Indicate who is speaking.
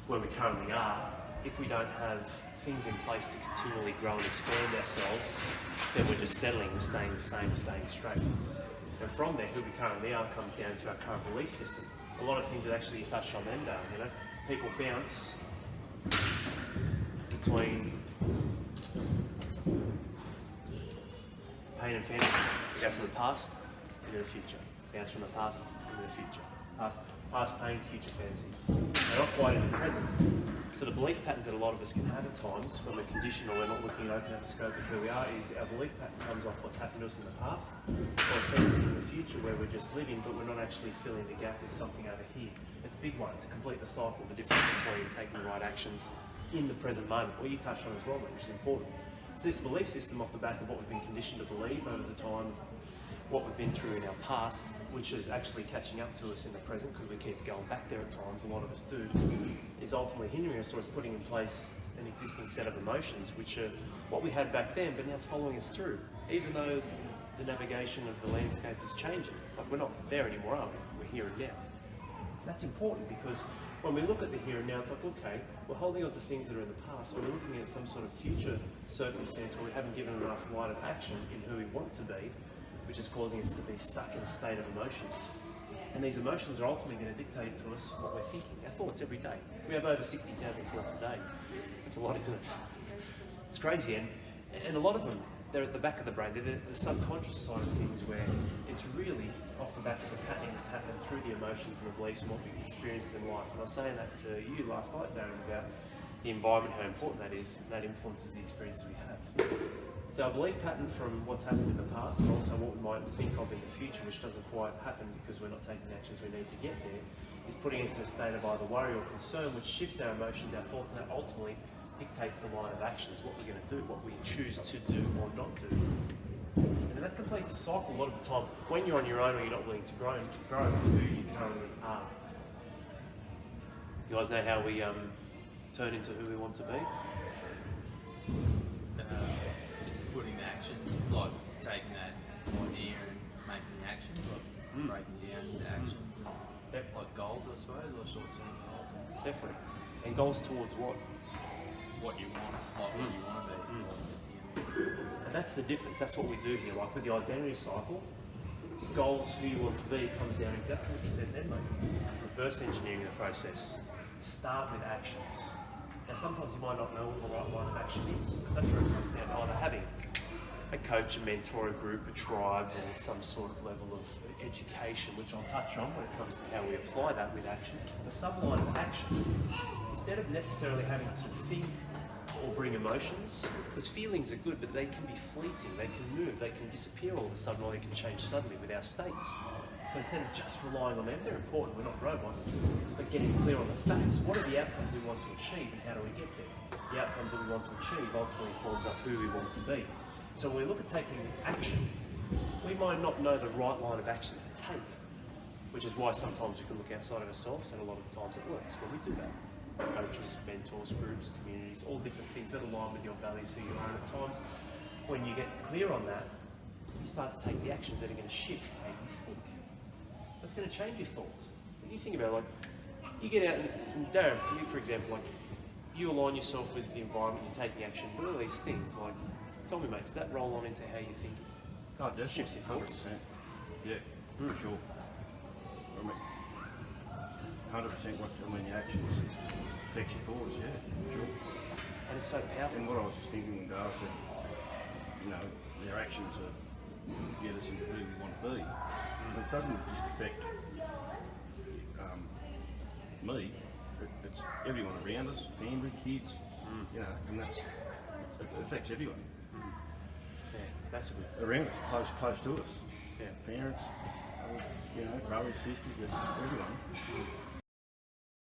Speaker 1: where we currently are, if we don't have things in place to continually grow and expand ourselves, then we're just settling, we're staying the same, staying straight. And from there, who we currently are comes down to our current belief system. A lot of things that actually you touched on then, Dale, you know, people bounce between pain and fantasy. Go from the past into the future. Bounce from the past into the future. Past pain, future fantasy. They're not quite in the present. So the belief patterns that a lot of us can have at times when we're conditioned or we're not looking at open up the scope of who we are is our belief pattern comes off what's happened to us in the past or a fantasy in the future where we're just living but we're not actually filling the gap with something over here. It's a big one to complete the cycle, the difference between taking the right actions in the present moment, what you touched on as well, which is important. So this belief system off the back of what we've been conditioned to believe over the time, what we've been through in our past, which is actually catching up to us in the present because we keep going back there at times, a lot of us do, is ultimately hindering us or is putting in place an existing set of emotions which are what we had back then, but now it's following us through. Even though the navigation of the landscape is changing, like we're not there anymore, are we? We're here and now. That's important because when we look at the here and now, it's like, okay, we're holding on to things that are in the past, we're looking at some sort of future circumstance where we haven't given enough light of action in who we want to be, which is causing us to be stuck in a state of emotions. And these emotions are ultimately going to dictate to us what we're thinking, our thoughts every day. We have over 60,000 thoughts a day. That's a lot, isn't it? It's crazy, and a lot of them, they're at the back of the brain. They're the subconscious side of things where it's really off the back of the patterning that's happened through the emotions and the beliefs and what we've experienced in life. And I was saying that to you last night, Darren, about the environment, how important that is, and that influences the experiences we have. So our belief pattern from what's happened in the past and also what we might think of in the future, which doesn't quite happen because we're not taking the actions we need to get there, is putting us in a state of either worry or concern, which shifts our emotions, our thoughts, and that ultimately dictates the line of actions, what we're going to do, what we choose to do or not do. And that completes the cycle a lot of the time when you're on your own or you're not willing to grow who you currently are. You guys know how we turn into who we want to be?
Speaker 2: Putting the actions, like taking that idea and making the actions, like breaking down the actions, and like goals, I suppose, or short-term goals.
Speaker 1: Definitely. And goals towards what?
Speaker 2: What you want, like what you want to be.
Speaker 1: And that's the difference. That's what we do here. Like with the identity cycle, goals, who you want to be, comes down exactly what you said then, mate. Reverse engineering the process. Start with actions. Now sometimes you might not know what the right line of action is, because that's where it comes down to either having a coach, a mentor, a group, a tribe, or some sort of level of education, which I'll touch on when it comes to how we apply that with action. But some line of action, instead of necessarily having to think or bring emotions, because feelings are good, but they can be fleeting, they can move, they can disappear all of a sudden, or they can change suddenly with our states. So instead of just relying on them, they're important, we're not robots, but getting clear on the facts. What are the outcomes we want to achieve and how do we get there? The outcomes that we want to achieve ultimately forms up who we want to be. So when we look at taking action, we might not know the right line of action to take, which is why sometimes we can look outside of ourselves, and a lot of the times it works when we do that. Coaches, mentors, groups, communities, all different things that align with your values, who you are. And at times, when you get clear on that, you start to take the actions that are going to shift how you think. That's going to change your thoughts. When you think about it, like, you get out, and Darren, for you, for example, like, you align yourself with the environment, you take the action, but all these things, like, tell me, mate, does that roll on into how you think?
Speaker 3: Oh, definitely.
Speaker 1: Shifts your thoughts.
Speaker 3: 100%. Yeah, for sure. I mean, 100% the actions affects your thoughts, yeah, sure.
Speaker 1: And it's so powerful.
Speaker 3: And what I was just thinking when Dale said, you know, their actions are get us into who we want to be. It doesn't just affect me, it's everyone around us, family, kids, you know, and it affects everyone.
Speaker 1: Yeah, that's a good.
Speaker 3: Around us, close to us.
Speaker 1: Yeah.
Speaker 3: Parents, you know, brothers, sisters, everyone.